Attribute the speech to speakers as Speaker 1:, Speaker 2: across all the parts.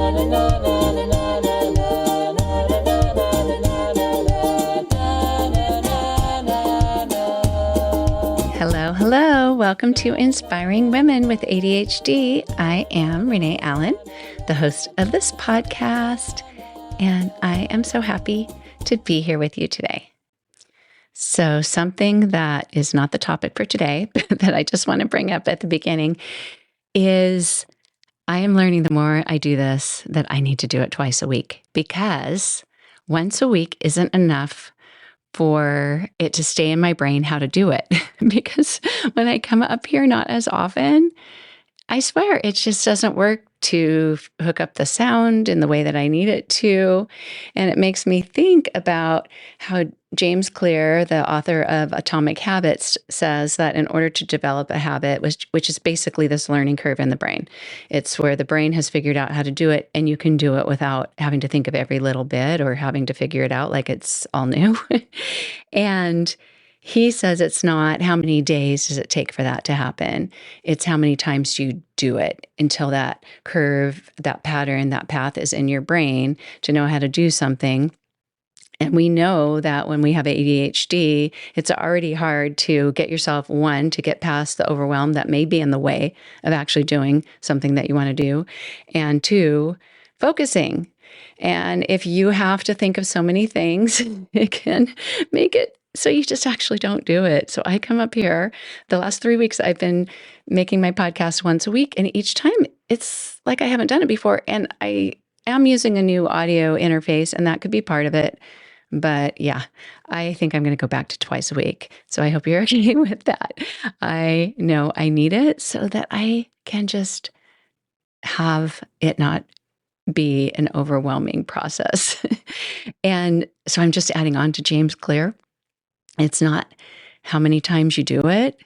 Speaker 1: Hello, hello. Welcome to Inspiring Women with ADHD. I am Renee Allen, the host of this podcast, and I am so happy to be here with you today. So something that is not the topic for today, that I just want to bring up at the beginning is I am learning the more I do this that I need to do it twice a week, because once a week isn't enough for it to stay in my brain how to do it. Because when I come up here not as often, I swear it just doesn't work to hook up the sound in the way that I need it to. And it makes me think about how James Clear, the author of Atomic Habits, says that in order to develop a habit, which is basically this learning curve in the brain, it's where the brain has figured out how to do it, and you can do it without having to think of every little bit or having to figure it out like it's all new. And he says it's not how many days does it take for that to happen. It's how many times you do it until that curve, that pattern, that path is in your brain to know how to do something. And we know that when we have ADHD, it's already hard to get yourself, one, to get past the overwhelm that may be in the way of actually doing something that you want to do, and two, focusing. And if you have to think of so many things, it can make it so you just actually don't do it. So I come up here, the last 3 weeks, I've been making my podcast once a week, and each time it's like I haven't done it before. And I am using a new audio interface, and that could be part of it. But yeah, I think I'm going to go back to twice a week. So I hope you're okay with that. I know I need it so that I can just have it not be an overwhelming process. And so I'm just adding on to James Clear. It's not how many times you do it.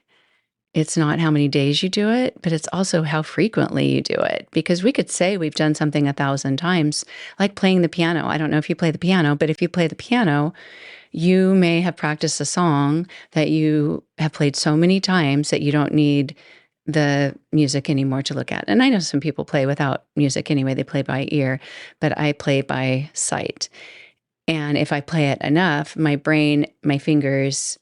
Speaker 1: It's not how many days you do it, but it's also how frequently you do it. Because we could say we've done something 1,000 times, like playing the piano. I don't know if you play the piano, but if you play the piano, you may have practiced a song that you have played so many times that you don't need the music anymore to look at. And I know some people play without music anyway. They play by ear, but I play by sight. And if I play it enough, my brain, my fingers,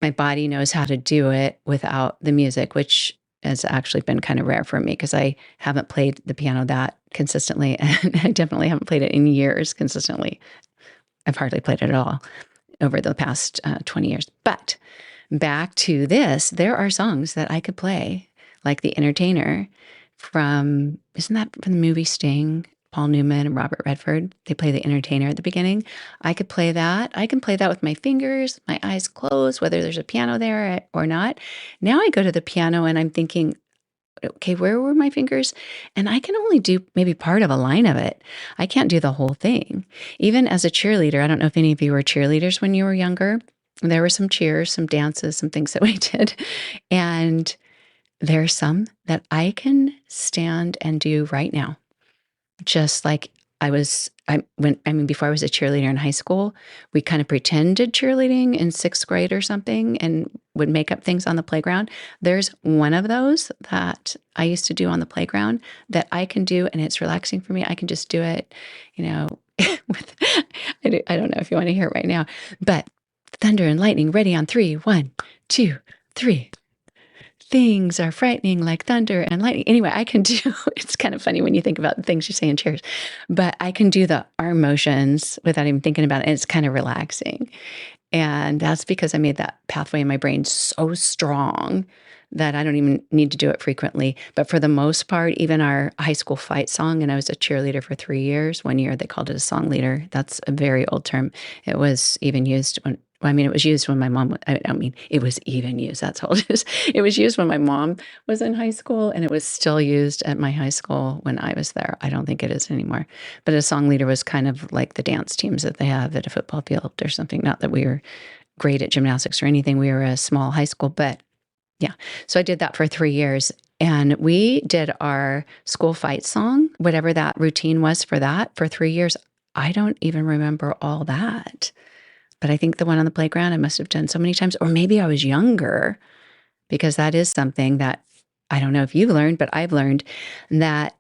Speaker 1: my body knows how to do it without the music, which has actually been kind of rare for me because I haven't played the piano that consistently. And I definitely haven't played it in years consistently. I've hardly played it at all over the past 20 years. But back to this, there are songs that I could play, like The Entertainer isn't that from the movie Sting? Paul Newman and Robert Redford, they play The Entertainer at the beginning. I could play that. I can play that with my fingers, my eyes closed, whether there's a piano there or not. Now I go to the piano and I'm thinking, okay, where were my fingers? And I can only do maybe part of a line of it. I can't do the whole thing. Even as a cheerleader, I don't know if any of you were cheerleaders when you were younger. There were some cheers, some dances, some things that we did. And there are some that I can stand and do right now. Just like before I was a cheerleader in high school, we kind of pretended cheerleading in 6th grade or something and would make up things on the playground. There's one of those that I used to do on the playground that I can do, and it's relaxing for me. I can just do it, with, I don't know if you want to hear it right now, but thunder and lightning, ready on 3, 1, 2, 3. Things are frightening like thunder and lightning. Anyway, I can do, it's kind of funny when you think about the things you say in chairs, but I can do the arm motions without even thinking about it. And it's kind of relaxing. And that's because I made that pathway in my brain so strong that I don't even need to do it frequently. But for the most part, even our high school fight song, and I was a cheerleader for 3 years. 1 year, they called it a song leader. That's a very old term. It was even used it was used when my mom, it was even used. That's how old it is. It was used when my mom was in high school, and it was still used at my high school when I was there. I don't think it is anymore. But a song leader was kind of like the dance teams that they have at a football field or something. Not that we were great at gymnastics or anything. We were a small high school, but yeah. So I did that for 3 years. And we did our school fight song, whatever that routine was for that, for 3 years. I don't even remember all that. But I think the one on the playground I must have done so many times, or maybe I was younger, because that is something that I don't know if you've learned, but I've learned that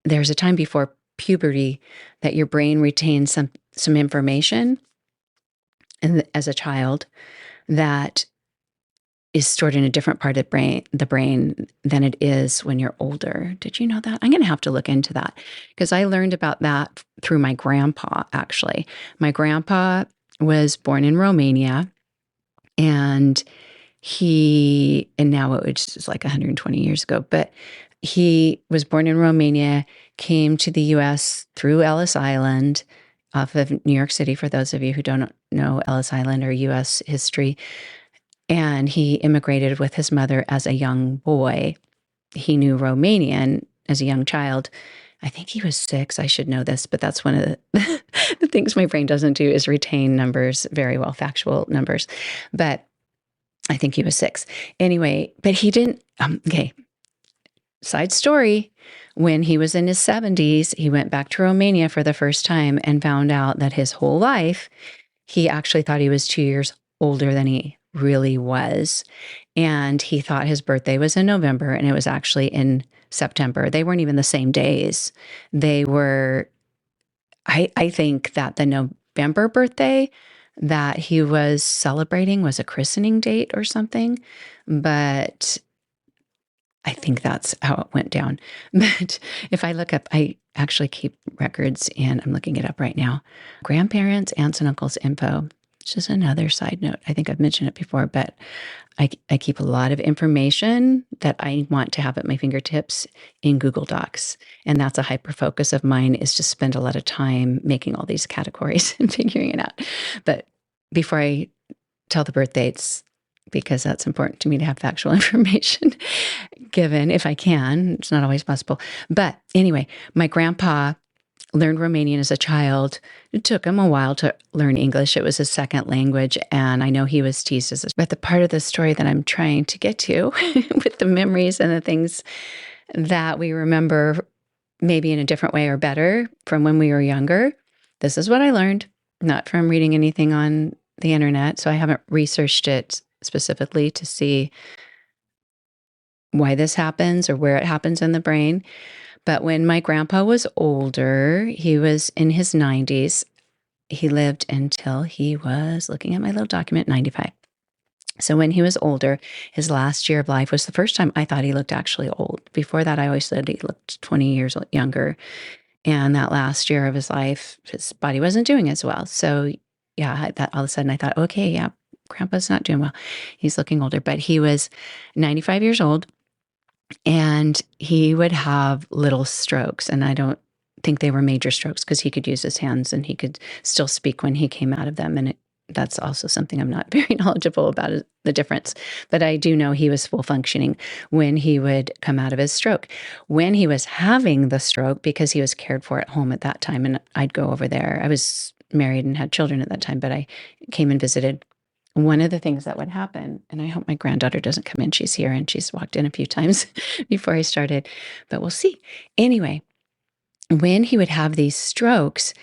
Speaker 1: there's a time before puberty that your brain retains some information and as a child that is stored in a different part of the brain than it is when you're older. Did you know that? I'm going to have to look into that because I learned about that through my grandpa, actually. My grandpa was born in Romania, and now it was like 120 years ago, but he was born in Romania, came to the US through Ellis Island off of New York City, for those of you who don't know Ellis Island or US history. And he immigrated with his mother as a young boy. He knew Romanian as a young child. I think he was 6. I should know this, but that's one of the things my brain doesn't do is retain numbers very well, factual numbers. But I think he was 6. Anyway, but he didn't, okay, side story. When he was in his 70s, he went back to Romania for the first time and found out that his whole life, he actually thought he was 2 years older than he really was. And he thought his birthday was in November, and it was actually in September. They weren't even the same days. They were, I think that the November birthday that he was celebrating was a christening date or something. But I think that's how it went down. But if I look up, I actually keep records, and I'm looking it up right now. Grandparents, aunts, and uncles info. It's just another side note. I think I've mentioned it before, but I keep a lot of information that I want to have at my fingertips in Google Docs. And that's a hyper focus of mine, is to spend a lot of time making all these categories and figuring it out. But before I tell the birth dates, because that's important to me to have factual information given if I can. It's not always possible. But anyway, my grandpa learned Romanian as a child. It took him a while to learn English. It was his second language. And I know he was teased as but the part of the story that I'm trying to get to with the memories and the things that we remember maybe in a different way or better from when we were younger. This is what I learned, not from reading anything on the internet. So I haven't researched it specifically to see why this happens or where it happens in the brain. But when my grandpa was older, he was in his 90s. He lived until he was, looking at my little document, 95. So when he was older, his last year of life was the first time I thought he looked actually old. Before that, I always said he looked 20 years younger. And that last year of his life, his body wasn't doing as well. So yeah, that all of a sudden I thought, okay, yeah, Grandpa's not doing well. He's looking older, but he was 95 years old, and he would have little strokes. And I don't think they were major strokes because he could use his hands and he could still speak when he came out of them. And that's also something I'm not very knowledgeable about, is the difference. But I do know he was full functioning when he would come out of his stroke. When he was having the stroke, because he was cared for at home at that time, and I'd go over there. I was married and had children at that time, but I came and visited. One of the things that would happen, and I hope my granddaughter doesn't come in. She's here and she's walked in a few times before I started, but we'll see. Anyway, when he would have these strokes,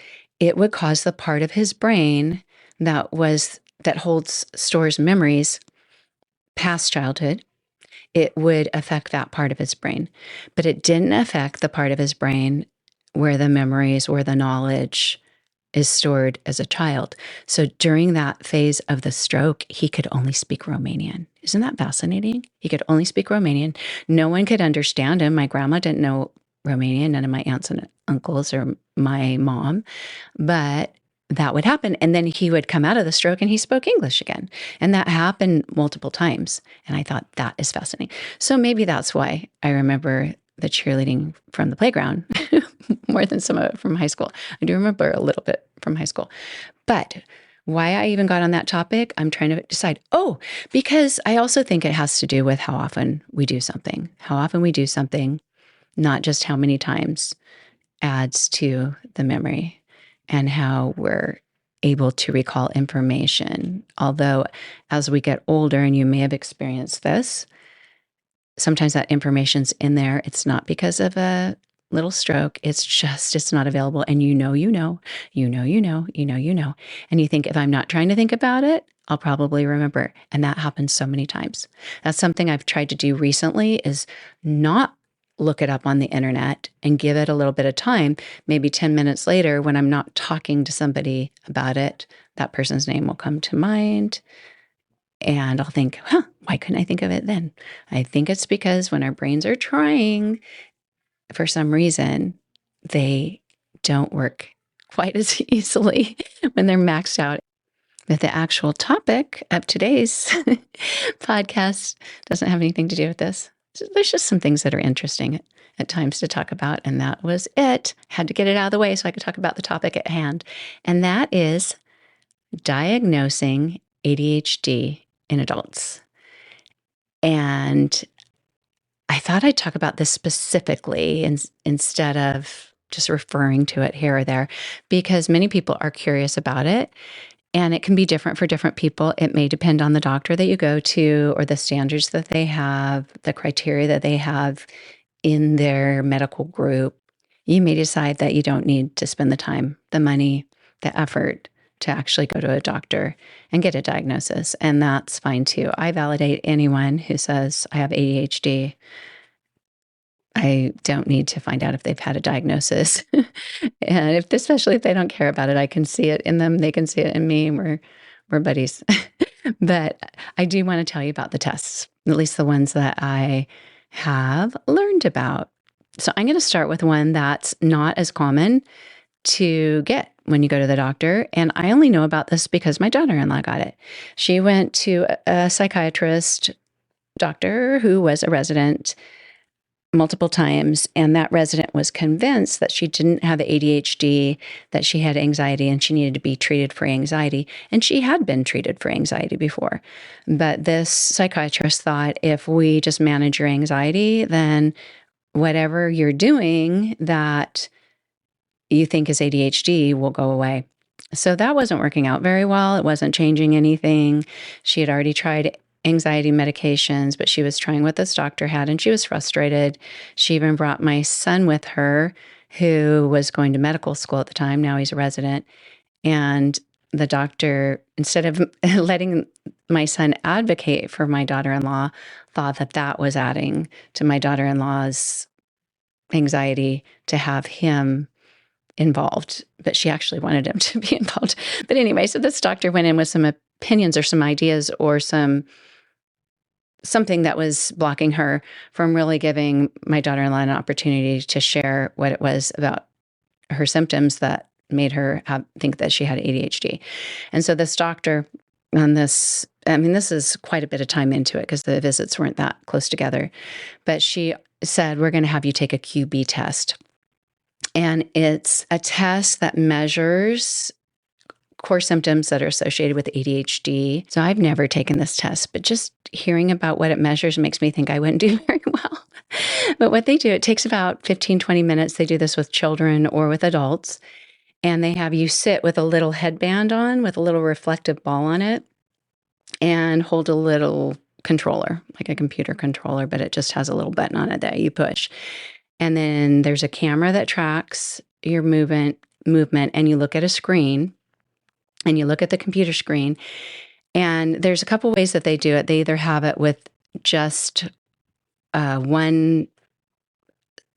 Speaker 1: it would cause the part of his brain that stores memories past childhood. It would affect that part of his brain, but it didn't affect the part of his brain where the memories or the knowledge is stored as a child. So during that phase of the stroke, he could only speak Romanian. Isn't that fascinating? He could only speak Romanian. No one could understand him. My grandma didn't know Romanian, none of my aunts and uncles or my mom, but that would happen. And then he would come out of the stroke and he spoke English again. And that happened multiple times. And I thought, that is fascinating. So maybe that's why I remember the cheerleading from the playground more than some of it from high school. I do remember a little bit from high school. But why I even got on that topic, I'm trying to decide. Oh, because I also think it has to do with how often we do something. How often we do something, not just how many times, adds to the memory and how we're able to recall information. Although as we get older, and you may have experienced this, sometimes that information's in there. It's not because of a little stroke. It's not available. And you know. And you think, if I'm not trying to think about it, I'll probably remember. And that happens so many times. That's something I've tried to do recently, is not look it up on the internet and give it a little bit of time. Maybe 10 minutes later, when I'm not talking to somebody about it, that person's name will come to mind. And I'll think, why couldn't I think of it then? I think it's because when our brains are trying, for some reason, they don't work quite as easily when they're maxed out. But the actual topic of today's podcast doesn't have anything to do with this. There's just some things that are interesting at times to talk about, and that was it. Had to get it out of the way so I could talk about the topic at hand, and that is diagnosing ADHD in adults. And I thought I'd talk about this specifically instead of just referring to it here or there, because many people are curious about it. And it can be different for different people. It may depend on the doctor that you go to or the standards that they have, the criteria that they have in their medical group. You may decide that you don't need to spend the time, the money, the effort to actually go to a doctor and get a diagnosis. And that's fine too. I validate anyone who says, I have ADHD. I don't need to find out if they've had a diagnosis. And especially if they don't care about it, I can see it in them. They can see it in me. We're buddies. But I do want to tell you about the tests, at least the ones that I have learned about. So I'm going to start with one that's not as common to get when you go to the doctor. And I only know about this because my daughter-in-law got it. She went to a psychiatrist doctor who was a resident multiple times, and that resident was convinced that she didn't have ADHD, that she had anxiety, and she needed to be treated for anxiety. And she had been treated for anxiety before. But this psychiatrist thought if we just manage your anxiety, then whatever you're doing that you think is ADHD will go away. So that wasn't working out very well. It wasn't changing anything. She had already tried anxiety medications, but she was trying what this doctor had, and she was frustrated. She even brought my son with her, who was going to medical school at the time. Now he's a resident. And the doctor, instead of letting my son advocate for my daughter-in-law, thought that that was adding to my daughter-in-law's anxiety to have him involved. But she actually wanted him to be involved. But anyway, so this doctor went in with some opinions or some ideas or something that was blocking her from really giving my daughter-in-law an opportunity to share what it was about her symptoms that made her think that she had ADHD. And so this doctor on this, this is quite a bit of time into it because the visits weren't that close together, but she said, we're going to have you take a QB test. And it's a test that measures core symptoms that are associated with ADHD. So I've never taken this test, but just hearing about what it measures makes me think I wouldn't do very well. But what they do, it takes about 15, 20 minutes. They do this with children or with adults. And they have you sit with a little headband on with a little reflective ball on it and hold a little controller, like a computer controller, but it just has a little button on it that you push. And then there's a camera that tracks your movement, and you look at a screen. And you look at the computer screen, and there's a couple ways that they do it. They either have it with just one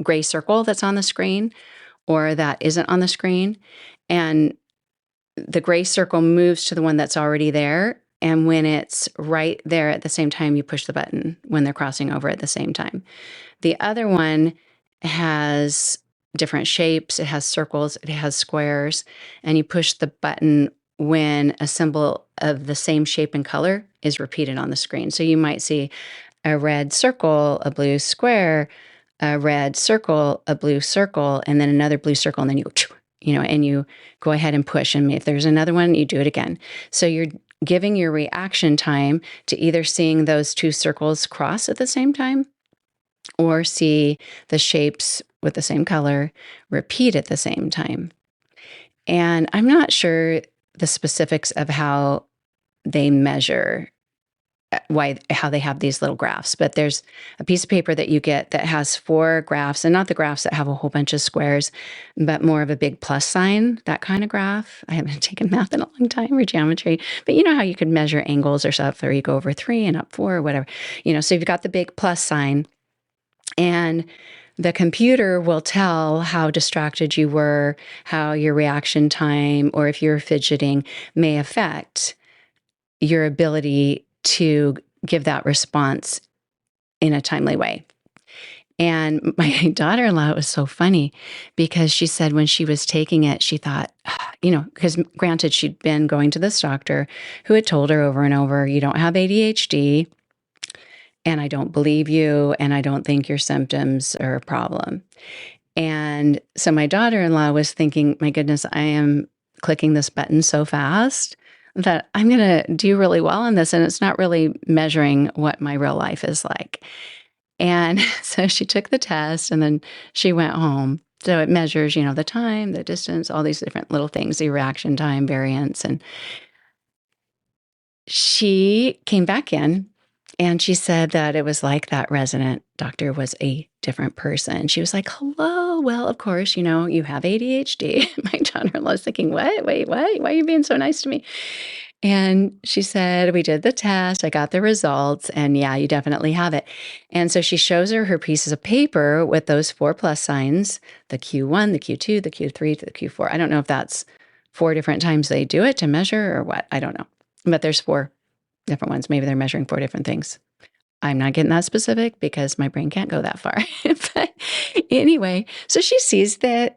Speaker 1: gray circle that's on the screen, or that isn't on the screen. And the gray circle moves to the one that's already there. And when it's right there at the same time, you push the button when they're crossing over at the same time. The other one has different shapes. It has circles. It has squares. And you push the button when a symbol of the same shape and color is repeated on the screen. So you might see a red circle, a blue square, a red circle, a blue circle, and then another blue circle, and then and you go ahead and push. And if there's another one, you do it again. So you're giving your reaction time to either seeing those two circles cross at the same time or see the shapes with the same color repeat at the same time. And I'm not sure the specifics of how they measure how they have these little graphs, but there's a piece of paper that you get that has 4 graphs, and not the graphs that have a whole bunch of squares, but more of a big plus sign, that kind of graph. I haven't taken math in a long time or geometry, but you know how you could measure angles or stuff, or you go over 3 and up 4 or whatever, so you've got the big plus sign. And the computer will tell how distracted you were, how your reaction time, or if you're fidgeting may affect your ability to give that response in a timely way. And my daughter-in-law, it was so funny because she said when she was taking it, she thought, because granted, she'd been going to this doctor who had told her over and over, you don't have ADHD, and I don't believe you, and I don't think your symptoms are a problem. And so my daughter-in-law was thinking, my goodness, I am clicking this button so fast that I'm going to do really well on this, and it's not really measuring what my real life is like. And so she took the test and then she went home. So it measures, the time, the distance, all these different little things, the reaction time, variance. And she came back in and she said that it was like that resident doctor was a different person. She was like, hello, well, of course, you have ADHD. My daughter-in-law was thinking, what? Wait, what? Why are you being so nice to me? And she said, we did the test, I got the results, and yeah, you definitely have it. And so she shows her pieces of paper with those 4 plus signs, the Q1, the Q2, the Q3, the Q4. I don't know if that's 4 different times they do it to measure or what. I don't know. But there's 4 different ones. Maybe they're measuring 4 different things. I'm not getting that specific because my brain can't go that far. But anyway, so she sees the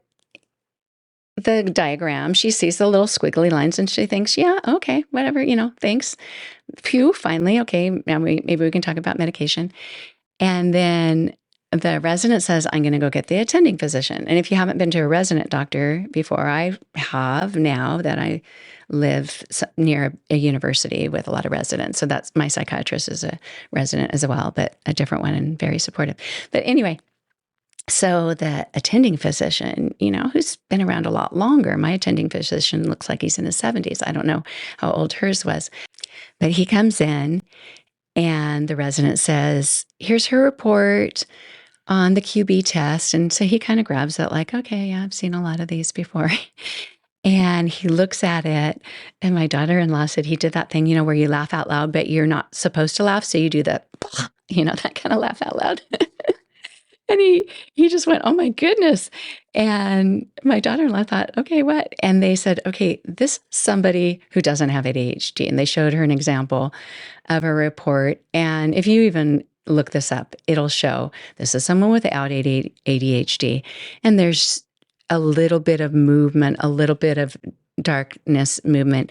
Speaker 1: diagram, she sees the little squiggly lines and she thinks, yeah, okay, whatever, thanks. Phew, finally, okay, now maybe we can talk about medication. And then the resident says, I'm going to go get the attending physician. And if you haven't been to a resident doctor before, I have now that I live near a university with a lot of residents. So that's my psychiatrist is a resident as well, but a different one and very supportive. But anyway, so the attending physician, who's been around a lot longer, my attending physician looks like he's in his 70s. I don't know how old hers was, but he comes in and the resident says, here's her report on the QB test. And so he kind of grabs it like, okay, yeah, I've seen a lot of these before. And he looks at it. And my daughter-in-law said he did that thing, where you laugh out loud, but you're not supposed to laugh. So you do the, that kind of laugh out loud. And he just went, oh my goodness. And my daughter-in-law thought, okay, what? And they said, okay, this is somebody who doesn't have ADHD. And they showed her an example of a report. And if you even look this up, it'll show this is someone without ADHD. And there's a little bit of movement, a little bit of darkness movement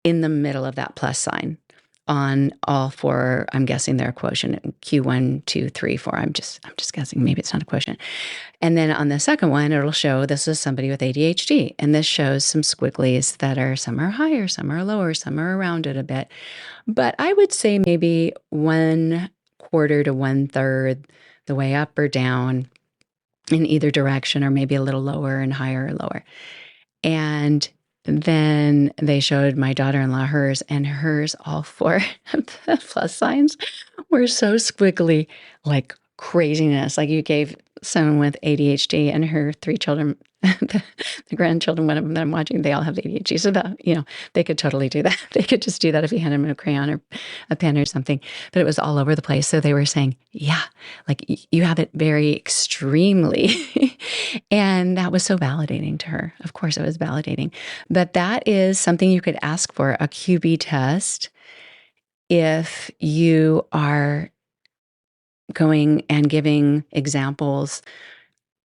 Speaker 1: in the middle of that plus sign. On all 4, I'm guessing they're a quotient, Q1, 2, 3, 4. I'm just guessing. Maybe it's not a quotient. And then on the second one, it'll show this is somebody with ADHD. And this shows some squigglies that are, some are higher, some are lower, some are around it a bit. But I would say maybe 1/4 to 1/3 the way up or down in either direction, or maybe a little lower and higher or lower. And then they showed my daughter-in-law hers, and hers, all 4 of the plus signs were so squiggly, like craziness. Like you gave someone with ADHD and her 3 children, the grandchildren, one of them that I'm watching, they all have ADHD. So that, they could totally do that. They could just do that if you hand them a crayon or a pen or something. But it was all over the place. So they were saying, yeah, like you have it very extremely. And that was so validating to her. Of course, it was validating. But that is something you could ask for, a QB test, if you are going and giving examples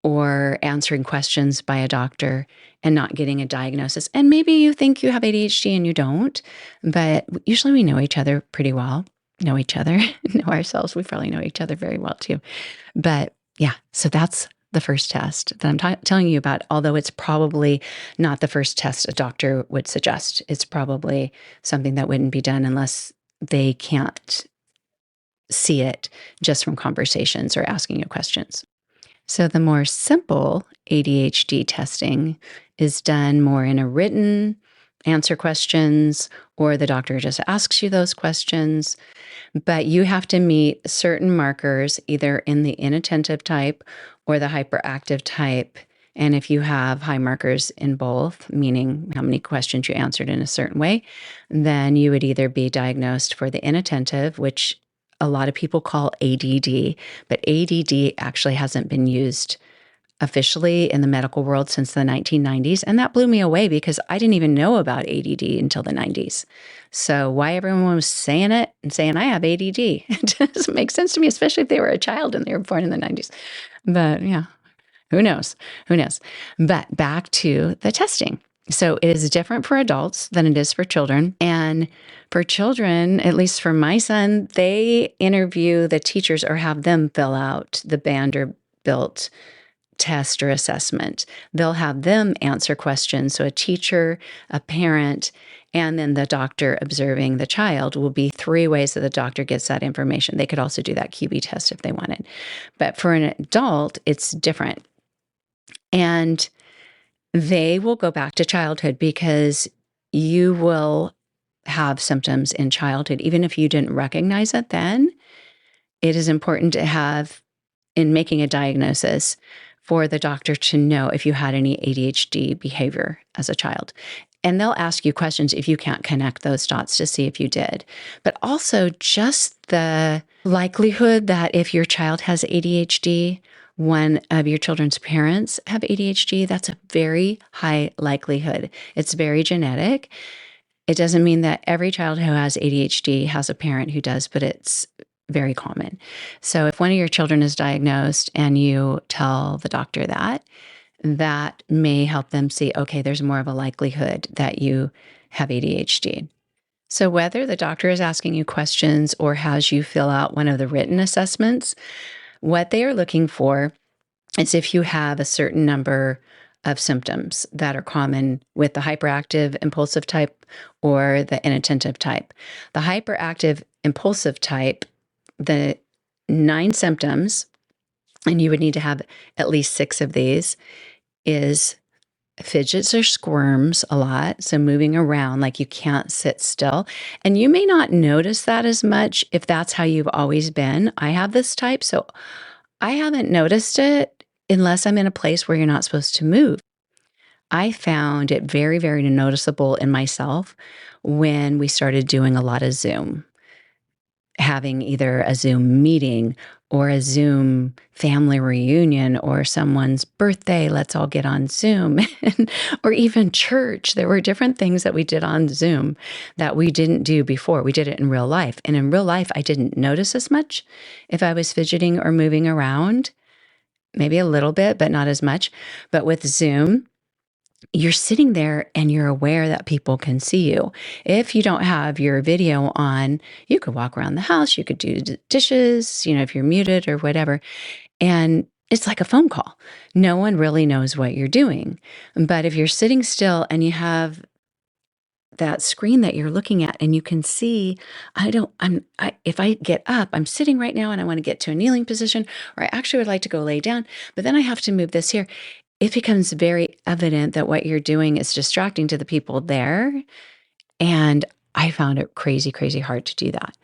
Speaker 1: or answering questions by a doctor and not getting a diagnosis. And maybe you think you have ADHD and you don't, but usually we know each other pretty well, know ourselves. We probably know each other very well too. But yeah, so that's the first test that I'm telling you about, although it's probably not the first test a doctor would suggest. It's probably something that wouldn't be done unless they can't see it just from conversations or asking you questions. So the more simple ADHD testing is done more in a written answer questions, or the doctor just asks you those questions. But you have to meet certain markers, either in the inattentive type or the hyperactive type. And if you have high markers in both, meaning how many questions you answered in a certain way, then you would either be diagnosed for the inattentive, which a lot of people call ADD, but ADD actually hasn't been used officially in the medical world since the 1990s. And that blew me away because I didn't even know about ADD until the 90s. So why everyone was saying it and saying, I have ADD, it doesn't make sense to me, especially if they were a child and they were born in the 90s. But yeah, who knows? Who knows? But back to the testing. So it is different for adults than it is for children. And for children, at least for my son, they interview the teachers or have them fill out the Vanderbilt test or assessment. They'll have them answer questions. So a teacher, a parent, and then the doctor observing the child will be 3 ways that the doctor gets that information. They could also do that QB test if they wanted. But for an adult, it's different. And they will go back to childhood because you will have symptoms in childhood. Even if you didn't recognize it then, it is important to have, in making a diagnosis, for the doctor to know if you had any ADHD behavior as a child. And they'll ask you questions if you can't connect those dots to see if you did. But also just the likelihood that if your child has ADHD, one of your children's parents have ADHD, that's a very high likelihood. It's very genetic. It doesn't mean that every child who has ADHD has a parent who does, but it's very common. So if one of your children is diagnosed and you tell the doctor that, that may help them see, okay, there's more of a likelihood that you have ADHD. So whether the doctor is asking you questions or has you fill out one of the written assessments, what they are looking for is if you have a certain number of symptoms that are common with the hyperactive impulsive type or the inattentive type. The hyperactive impulsive type, the 9 symptoms, and you would need to have at least 6 of these, is fidgets or squirms a lot. So moving around, like you can't sit still. And you may not notice that as much if that's how you've always been. I have this type, so I haven't noticed it unless I'm in a place where you're not supposed to move. I found it very, very noticeable in myself when we started doing a lot of Zoom, having either a Zoom meeting or a Zoom family reunion or someone's birthday, let's all get on Zoom, or even church. There were different things that we did on Zoom that we didn't do before. We did it in real life. And in real life, I didn't notice as much if I was fidgeting or moving around, maybe a little bit, but not as much. But with Zoom, you're sitting there and you're aware that people can see you. If you don't have your video on, you could walk around the house, you could do dishes, if you're muted or whatever. And it's like a phone call. No one really knows what you're doing. But if you're sitting still and you have that screen that you're looking at and you can see, if I get up, I'm sitting right now and I want to get to a kneeling position, or I actually would like to go lay down, but then I have to move this here. It becomes very evident that what you're doing is distracting to the people there. And I found it crazy, crazy hard to do that.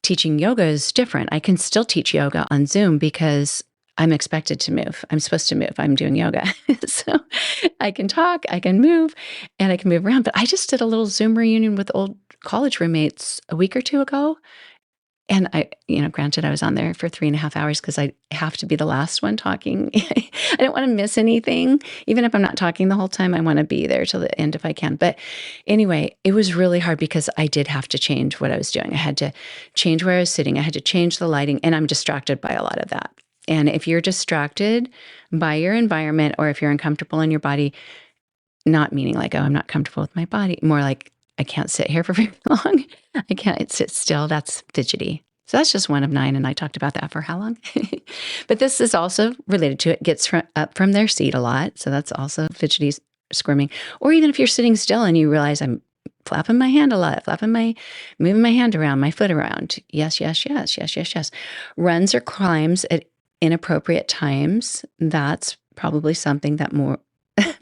Speaker 1: Teaching yoga is different. I can still teach yoga on Zoom because I'm expected to move. I'm supposed to move. I'm doing yoga. So I can talk, I can move, and I can move around. But I just did a little Zoom reunion with old college roommates a week or 2 ago. And granted, I was on there for 3.5 hours because I have to be the last one talking. I don't want to miss anything. Even if I'm not talking the whole time, I want to be there till the end if I can. But anyway, it was really hard because I did have to change what I was doing. I had to change where I was sitting. I had to change the lighting, and I'm distracted by a lot of that. And if you're distracted by your environment, or if you're uncomfortable in your body, not meaning like, oh, I'm not comfortable with my body, more like, I can't sit here for very long. I can't sit still. That's fidgety. So that's just one of 9. And I talked about that for how long? But this is also related to it. Gets up from their seat a lot. So that's also fidgety, squirming. Or even if you're sitting still and you realize I'm flapping my hand a lot, moving my hand around, my foot around. Yes, yes, yes, yes, yes, yes. Runs or climbs at inappropriate times. That's probably something that more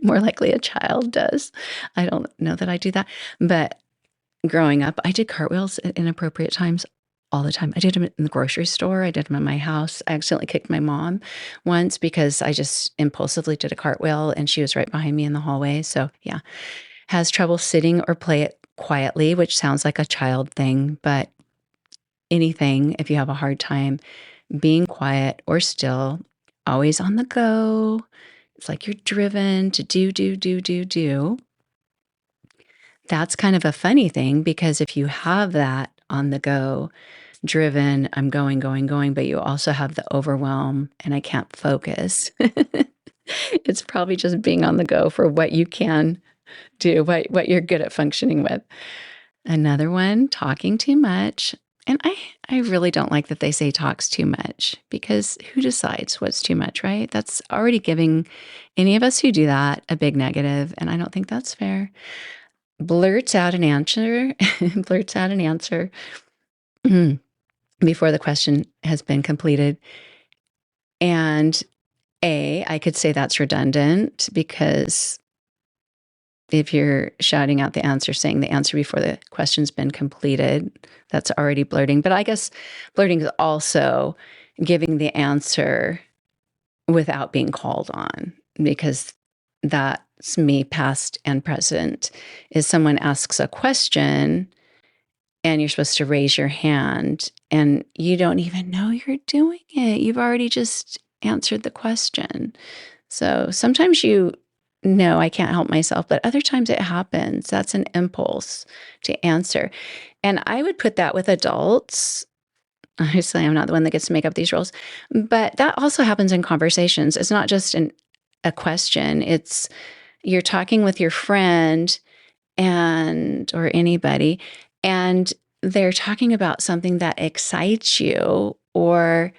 Speaker 1: likely a child does. I don't know that I do that. But growing up, I did cartwheels at inappropriate times all the time. I did them in the grocery store. I did them in my house. I accidentally kicked my mom once because I just impulsively did a cartwheel and she was right behind me in the hallway. So yeah, has trouble sitting or play it quietly, which sounds like a child thing, but anything, if you have a hard time being quiet or still, always on the go, it's like you're driven to do. That's kind of a funny thing, because if you have that on the go, driven, I'm going, but you also have the overwhelm and I can't focus. It's probably just being on the go for what you can do, what you're good at functioning with. Another one, talking too much. And I really don't like that they say talks too much, because who decides what's too much, right? That's already giving any of us who do that a big negative, and I don't think that's fair. Blurts out an answer, blurts out an answer before the question has been completed. And I could say that's redundant, because if you're shouting out the answer, saying the answer before the question's been completed, that's already blurting. But I guess blurting is also giving the answer without being called on, because that's me, past and present, is someone asks a question and you're supposed to raise your hand and you don't even know you're doing it. You've already just answered the question. So sometimes you know, I can't help myself, but other times it happens. That's an impulse to answer. And I would put that with adults. Obviously, I'm not the one that gets to make up these rules, but that also happens in conversations. It's not just a question. It's you're talking with your friend or anybody, and they're talking about something that excites you or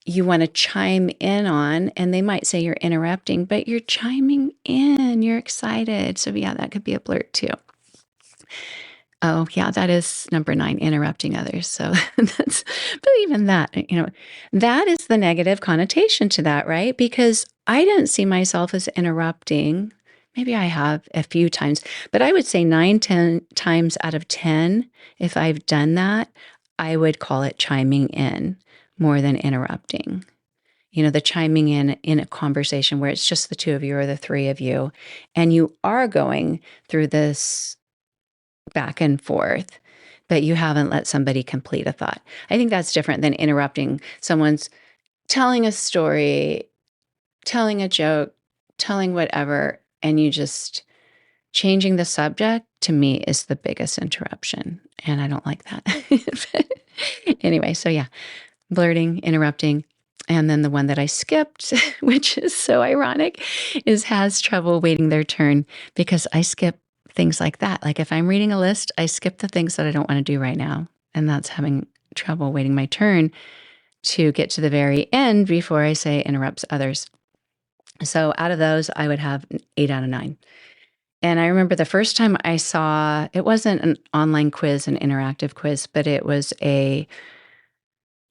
Speaker 1: you want to chime in on, and they might say you're interrupting, but you're chiming in, you're excited. So yeah, that could be a blurt too. Oh yeah, that is number 9, interrupting others. So but even that, that is the negative connotation to that, right? Because I didn't see myself as interrupting. Maybe I have a few times, but I would say 9, 10 times out of 10, if I've done that, I would call it chiming in more than interrupting. The chiming in a conversation where it's just the two of you or the three of you, and you are going through this back and forth, but you haven't let somebody complete a thought. I think that's different than interrupting. Someone's telling a story, telling a joke, telling whatever, and you just changing the subject, to me, is the biggest interruption. And I don't like that. Anyway, so yeah, blurting, interrupting. And then the one that I skipped, which is so ironic, is has trouble waiting their turn, because I skip things like that. Like if I'm reading a list, I skip the things that I don't want to do right now. And that's having trouble waiting my turn to get to the very end before I say interrupts others. So out of those, I would have 8 out of 9. And I remember the first time I saw, it wasn't an online quiz, an interactive quiz, but it was a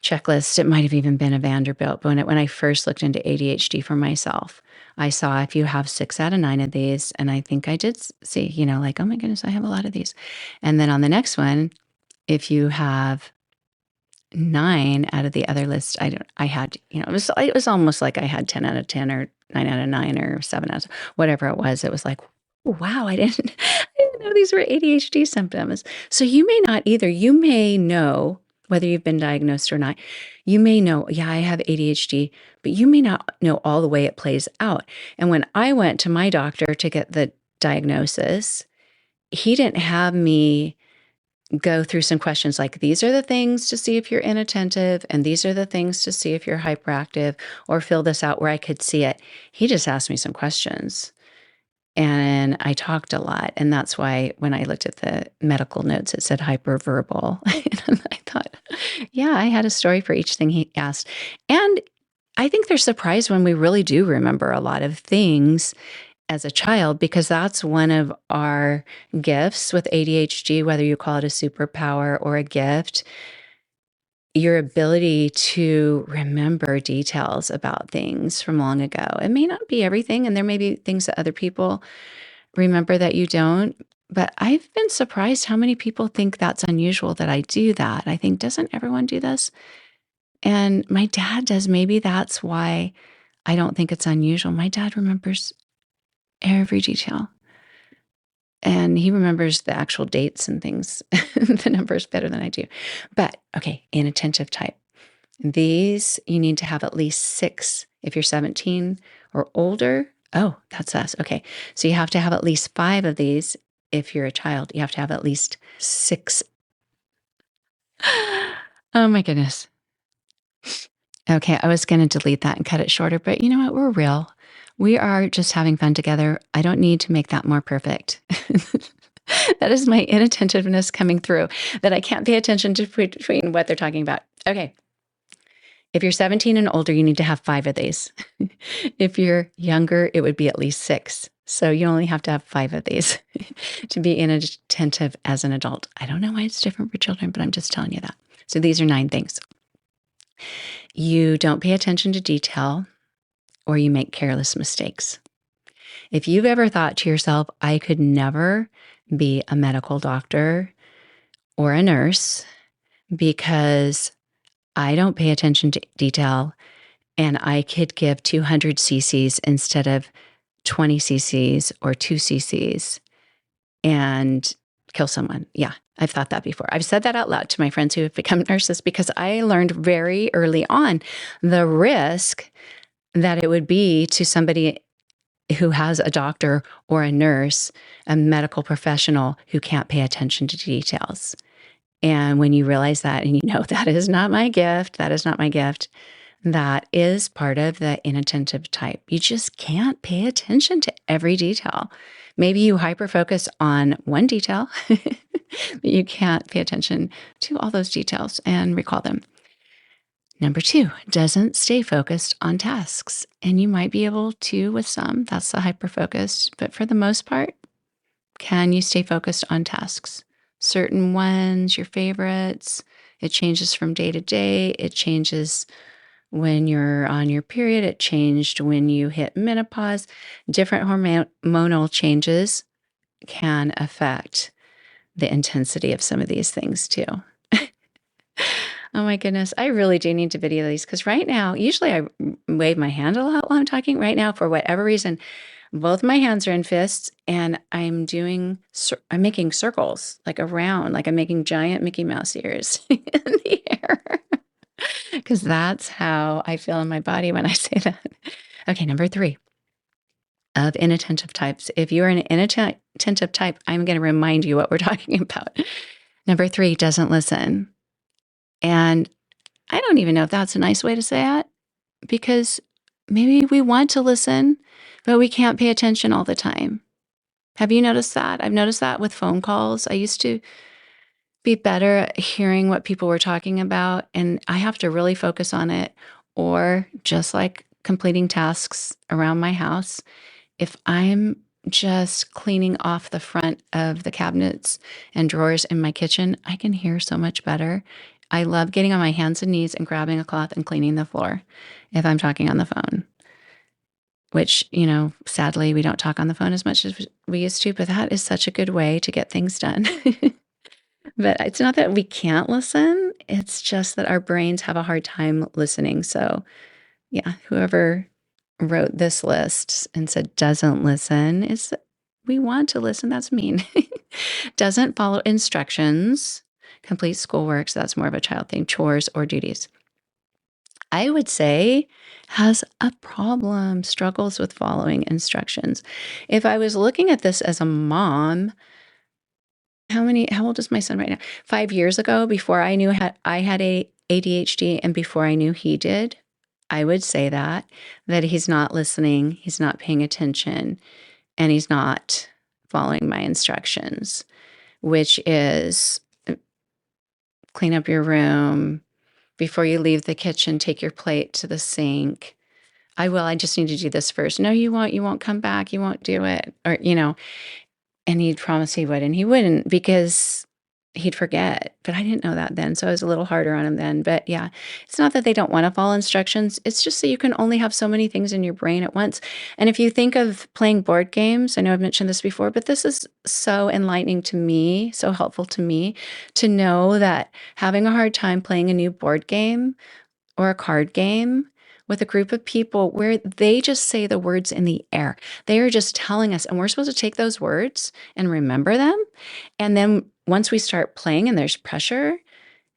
Speaker 1: checklist. It might have even been a Vanderbilt. But when I first looked into ADHD for myself, I saw if you have 6 out of 9 of these, and I think I did see, like, oh my goodness, I have a lot of these. And then on the next one, if you have 9 out of the other list, I had, it was almost like I had 10 out of 10 or 9 out of 9 or 7 out of whatever it was. It was like, wow, I didn't know these were ADHD symptoms. So you may not either. You may know, whether you've been diagnosed or not, you may know, yeah, I have ADHD, but you may not know all the way it plays out. And when I went to my doctor to get the diagnosis, he didn't have me go through some questions like, these are the things to see if you're inattentive, and these are the things to see if you're hyperactive, or fill this out where I could see it. He just asked me some questions. And I talked a lot. And that's why when I looked at the medical notes, it said hyperverbal. And I thought, yeah, I had a story for each thing he asked. And I think they're surprised when we really do remember a lot of things as a child, because that's one of our gifts with ADHD, whether you call it a superpower or a gift, your ability to remember details about things from long ago. It may not be everything, and there may be things that other people remember that you don't, but I've been surprised how many people think that's unusual that I do that. I think, doesn't everyone do this? And my dad does. Maybe that's why I don't think it's unusual. My dad remembers every detail. And he remembers the actual dates and things, the numbers better than I do. But okay, inattentive type. These, you need to have at least 6 if you're 17 or older. Oh, that's us. Okay. So you have to have at least 5 of these if you're a child. You have to have at least 6. Oh my goodness. Okay, I was going to delete that and cut it shorter, but you know what? We're real. We are just having fun together. I don't need to make that more perfect. That is my inattentiveness coming through, that I can't pay attention to between what they're talking about. Okay. If you're 17 and older, you need to have 5 of these. If you're younger, it would be at least 6. So you only have to have 5 of these to be inattentive as an adult. I don't know why it's different for children, but I'm just telling you that. So these are 9 things. You don't pay attention to detail, or you make careless mistakes. If you've ever thought to yourself, I could never be a medical doctor or a nurse because I don't pay attention to detail and I could give 200 cc's instead of 20 cc's or 2 cc's and kill someone. Yeah, I've thought that before. I've said that out loud to my friends who have become nurses because I learned very early on the risk that it would be to somebody who has a doctor or a nurse, a medical professional who can't pay attention to details. And when you realize that and you know that is not my gift, that is not my gift, that is part of the inattentive type. You just can't pay attention to every detail. Maybe you hyper-focus on one detail, but you can't pay attention to all those details and recall them. Number 2, doesn't stay focused on tasks. And you might be able to with some, that's the hyper-focused, but for the most part, can you stay focused on tasks? Certain ones, your favorites, it changes from day to day. It changes when you're on your period. It changed when you hit menopause. Different hormonal changes can affect the intensity of some of these things too. Oh my goodness. I really do need to video these because right now, usually I wave my hand a lot while I'm talking. Right now, for whatever reason, both my hands are in fists and I'm making circles like around, like I'm making giant Mickey Mouse ears in the air because that's how I feel in my body when I say that. Okay, number 3 of inattentive types. If you're an inattentive type, I'm going to remind you what we're talking about. Number 3, doesn't listen. And I don't even know if that's a nice way to say it because maybe we want to listen, but we can't pay attention all the time. Have you noticed that? I've noticed that with phone calls. I used to be better at hearing what people were talking about, and I have to really focus on it. Or just like completing tasks around my house, if I'm just cleaning off the front of the cabinets and drawers in my kitchen, I can hear so much better. I love getting on my hands and knees and grabbing a cloth and cleaning the floor if I'm talking on the phone, which, sadly, we don't talk on the phone as much as we used to, but that is such a good way to get things done. But it's not that we can't listen. It's just that our brains have a hard time listening. So yeah, whoever wrote this list and said doesn't listen we want to listen. That's mean. Doesn't follow instructions, complete schoolwork. So that's more of a child thing, chores or duties. I would say has a problem, struggles with following instructions. If I was looking at this as a mom, how old is my son right now? 5 years ago, before I knew I had a ADHD and before I knew he did, I would say that he's not listening, he's not paying attention, and he's not following my instructions, which is clean up your room. Before you leave the kitchen, take your plate to the sink. I just need to do this first. No, you won't come back. You won't do it. Or, and he'd promise he would, and he wouldn't because he'd forget. But I didn't know that then. So I was a little harder on him then. But yeah, it's not that they don't want to follow instructions. It's just that you can only have so many things in your brain at once. And if you think of playing board games, I know I've mentioned this before, but this is so enlightening to me, so helpful to me to know that having a hard time playing a new board game or a card game with a group of people where they just say the words in the air. They are just telling us, and we're supposed to take those words and remember them. And then once we start playing and there's pressure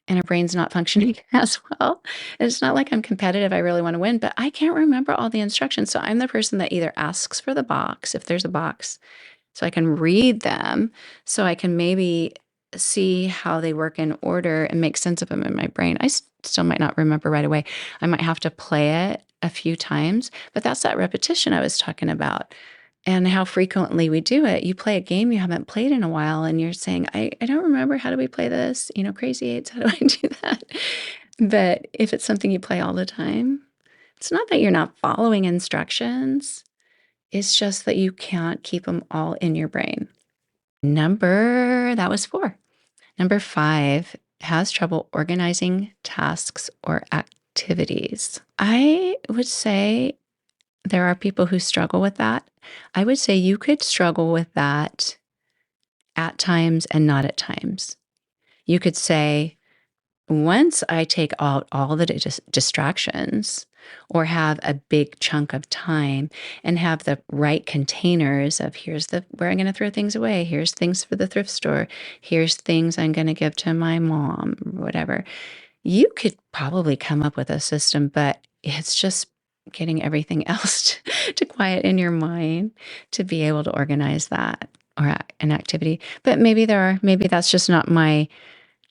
Speaker 1: and our brain's not functioning as well, it's not like I'm competitive. I really want to win, but I can't remember all the instructions. So I'm the person that either asks for the box, if there's a box, so I can read them, so I can maybe see how they work in order and make sense of them in my brain. I still might not remember right away. I might have to play it a few times, but that's that repetition I was talking about and how frequently we do it. You play a game you haven't played in a while and you're saying, I don't remember. How do we play this? Crazy eights, how do I do that? But if it's something you play all the time, it's not that you're not following instructions. It's just that you can't keep them all in your brain. That was 4. Number 5, has trouble organizing tasks or activities. I would say there are people who struggle with that. I would say you could struggle with that at times and not at times. You could say, once I take out all the distractions or have a big chunk of time and have the right containers of here's where I'm going to throw things away, here's things for the thrift store, here's things I'm going to give to my mom, whatever, you could probably come up with a system, but it's just getting everything else to quiet in your mind to be able to organize that or an activity. But maybe that's just not my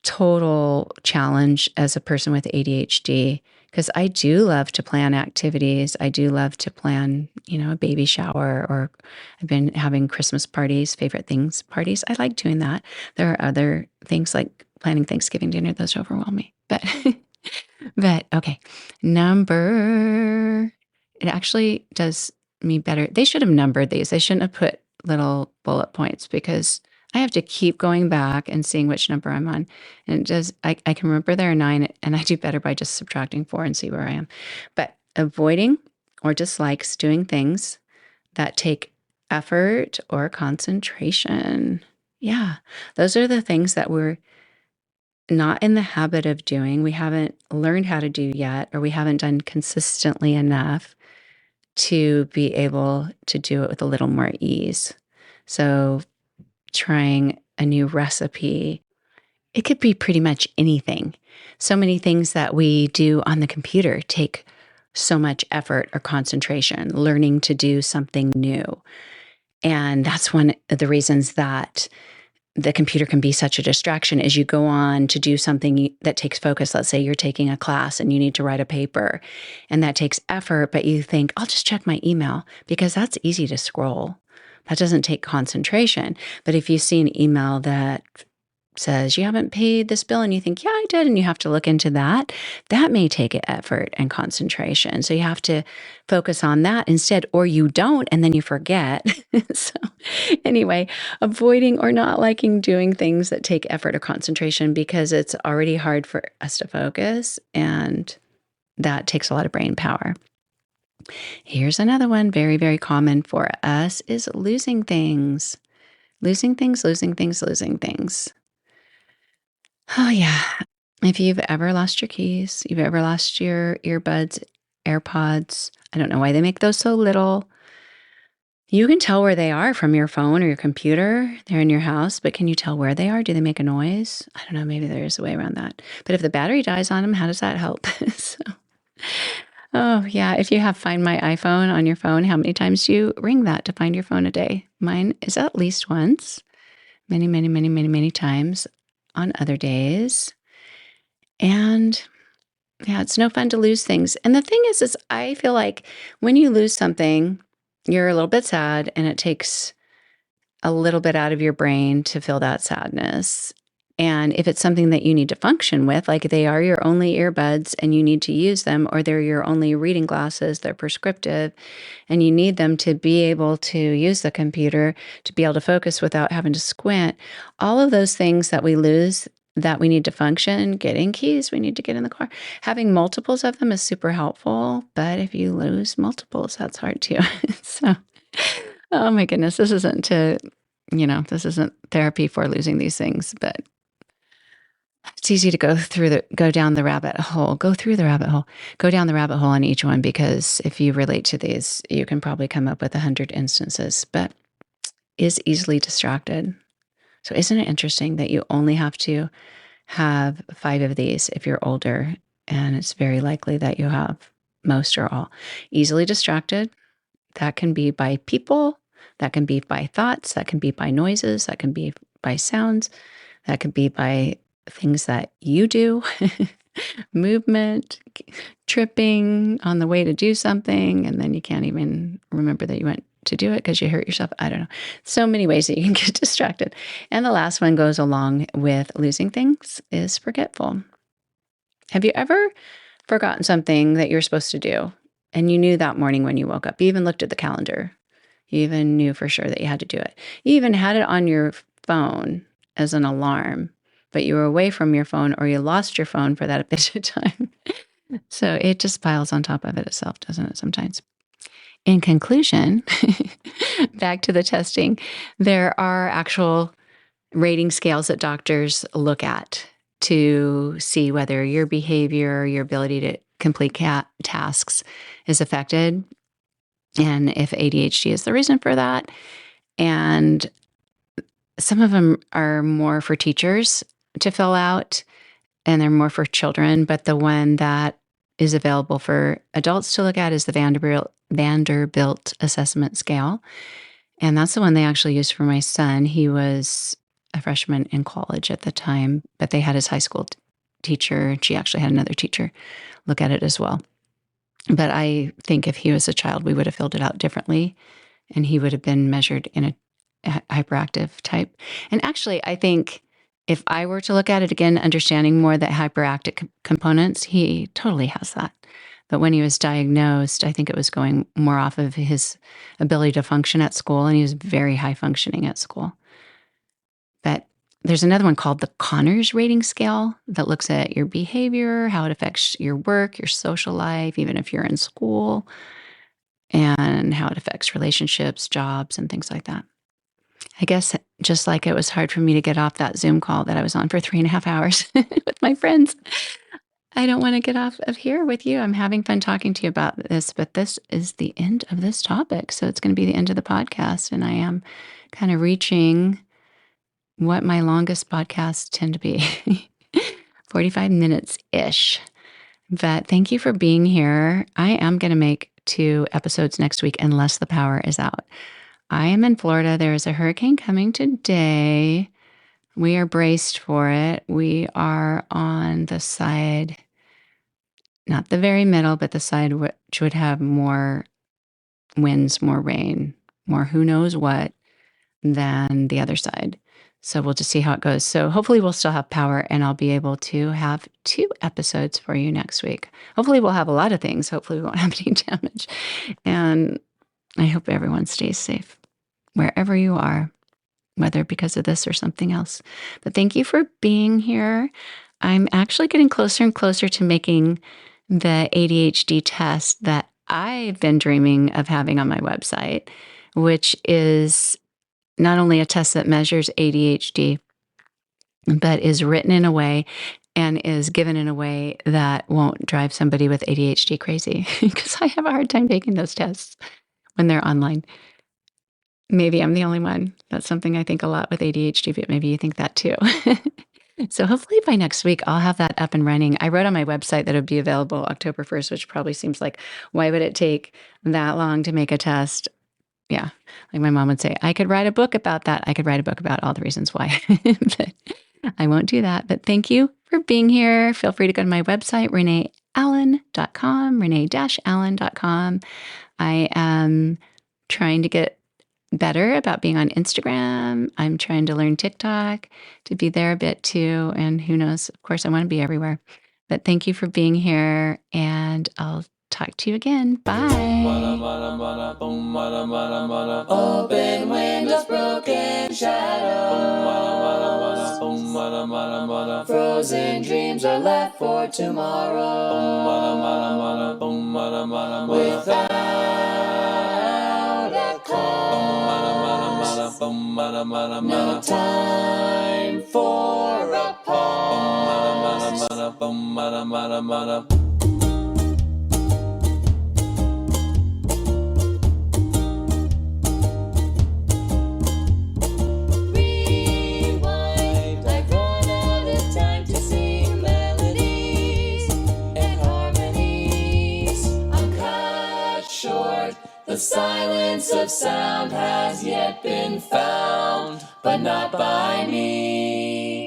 Speaker 1: total challenge as a person with ADHD, because I do love to plan activities. I do love to plan, a baby shower, or I've been having Christmas parties, favorite things parties. I like doing that. There are other things like planning Thanksgiving dinner. Those overwhelm me. But okay. It actually does me better. They should have numbered these. They shouldn't have put little bullet points because I have to keep going back and seeing which number I'm on. And I can remember there are 9, and I do better by just subtracting 4 and see where I am. But avoiding or dislikes doing things that take effort or concentration. Yeah, those are the things that we're not in the habit of doing. We haven't learned how to do yet, or we haven't done consistently enough to be able to do it with a little more ease. So trying a new recipe, it could be pretty much anything. So many things that we do on the computer take so much effort or concentration, learning to do something new. And that's one of the reasons that the computer can be such a distraction as you go on to do something that takes focus. Let's say you're taking a class and you need to write a paper, and that takes effort, but you think, I'll just check my email because that's easy to scroll. That doesn't take concentration. But if you see an email that says you haven't paid this bill and you think, yeah, I did, and you have to look into that, that may take effort and concentration. So you have to focus on that instead, or you don't, and then you forget. So anyway, avoiding or not liking doing things that take effort or concentration because it's already hard for us to focus, and that takes a lot of brain power. Here's another one, very, very common for us, is losing things. Losing things. Oh, yeah. If you've ever lost your keys, you've ever lost your earbuds, AirPods, I don't know why they make those so little. You can tell where they are from your phone or your computer. They're in your house, but can you tell where they are? Do they make a noise? I don't know. Maybe there's a way around that. But if the battery dies on them, how does that help? Oh, yeah. If you have Find My iPhone on your phone, how many times do you ring that to find your phone a day? Mine is at least once. Many, many, many, many, many times on other days. And yeah, it's no fun to lose things. And the thing is I feel like when you lose something, you're a little bit sad, and it takes a little bit out of your brain to feel that sadness. And if it's something that you need to function with, like they are your only earbuds and you need to use them, or they're your only reading glasses, they're prescriptive, and you need them to be able to use the computer, to be able to focus without having to squint, all of those things that we lose that we need to function, getting keys, we need to get in the car. Having multiples of them is super helpful, but if you lose multiples, that's hard too. So, oh my goodness, this isn't therapy for losing these things, but It's easy to go down the rabbit hole, go down the rabbit hole on each one, because if you relate to these, you can probably come up with 100 instances, but is easily distracted. So isn't it interesting that you only have to have 5 of these if you're older, and it's very likely that you have most or all. Easily distracted, that can be by people, that can be by thoughts, that can be by noises, that can be by sounds, that could be by things that you do, movement, tripping on the way to do something, and then you can't even remember that you went to do it because you hurt yourself. I don't know. So many ways that you can get distracted. And the last one goes along with losing things is forgetful. Have you ever forgotten something that you're supposed to do and you knew that morning when you woke up? You even looked at the calendar. You even knew for sure that you had to do it. You even had it on your phone as an alarm, but you were away from your phone, or you lost your phone for that bit of time. So it just piles on top of it itself, doesn't it, sometimes? In conclusion, back to the testing, there are actual rating scales that doctors look at to see whether your behavior, your ability to complete tasks is affected, and if ADHD is the reason for that. And some of them are more for teachers to fill out, and they're more for children. But the one that is available for adults to look at is the Vanderbilt Assessment Scale. And that's the one they actually used for my son. He was a freshman in college at the time, but they had his high school teacher. She actually had another teacher look at it as well. But I think if he was a child, we would have filled it out differently, and he would have been measured in a hyperactive type. And actually, I think if I were to look at it again, understanding more that hyperactive components, he totally has that. But when he was diagnosed, I think it was going more off of his ability to function at school, and he was very high functioning at school. But there's another one called the Connors Rating Scale that looks at your behavior, how it affects your work, your social life, even if you're in school, and how it affects relationships, jobs, and things like that. I guess just like it was hard for me to get off that Zoom call that I was on for 3.5 hours with my friends, I don't want to get off of here with you. I'm having fun talking to you about this, but this is the end of this topic. So it's going to be the end of the podcast. And I am kind of reaching what my longest podcasts tend to be 45 minutes-ish. But thank you for being here. I am going to make 2 episodes next week unless the power is out. I am in Florida. There is a hurricane coming today. We are braced for it. We are on the side, not the very middle, but the side which would have more winds, more rain, more who knows what than the other side. So we'll just see how it goes. So hopefully we'll still have power, and I'll be able to have 2 episodes for you next week. Hopefully we'll have a lot of things. Hopefully we won't have any damage. And I hope everyone stays safe wherever you are, whether because of this or something else. But thank you for being here. I'm actually getting closer and closer to making the ADHD test that I've been dreaming of having on my website, which is not only a test that measures ADHD, but is written in a way and is given in a way that won't drive somebody with ADHD crazy, because I have a hard time taking those tests when they're online. Maybe I'm the only one. That's something I think a lot with ADHD, but maybe you think that too. So hopefully by next week, I'll have that up and running. I wrote on my website that it would be available October 1st, which probably seems like, why would it take that long to make a test? Yeah. Like my mom would say, I could write a book about that. I could write a book about all the reasons why. But I won't do that. But thank you for being here. Feel free to go to my website, reneeallen.com, renee-allen.com. I am trying to get better about being on Instagram. I'm trying to learn TikTok to be there a bit too. And who knows, of course, I want to be everywhere. But thank you for being here, and I'll talk to you again. Bye. Open windows, broken shadows. Frozen dreams are left for tomorrow. Without a cause. No time
Speaker 2: for a pause. Rewind, I've run out of time to sing melodies and harmonies. I'm cut short. The silence of sound has yet been found, but not by me.